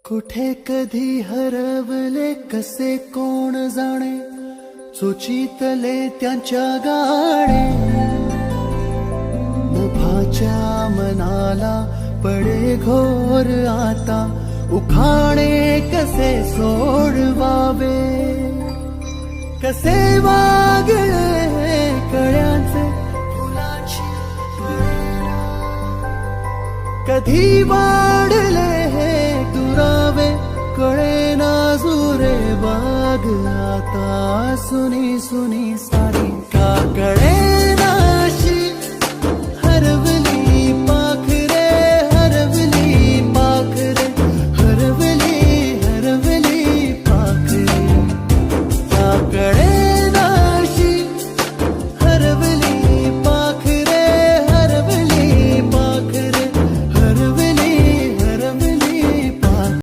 कुठे कधी हरवले कसे कोण जाणे, चोचीतले त्यांच्या गाणे. नभाच्या मनाला पडे घोर आता, उखाणे कसे सोडवावे. कसे वागले कळ्याचे फुलाची कळेना, कधी वाढले हे दुरावे कळेना जुरे बाग आता. सुनी सुनी सारी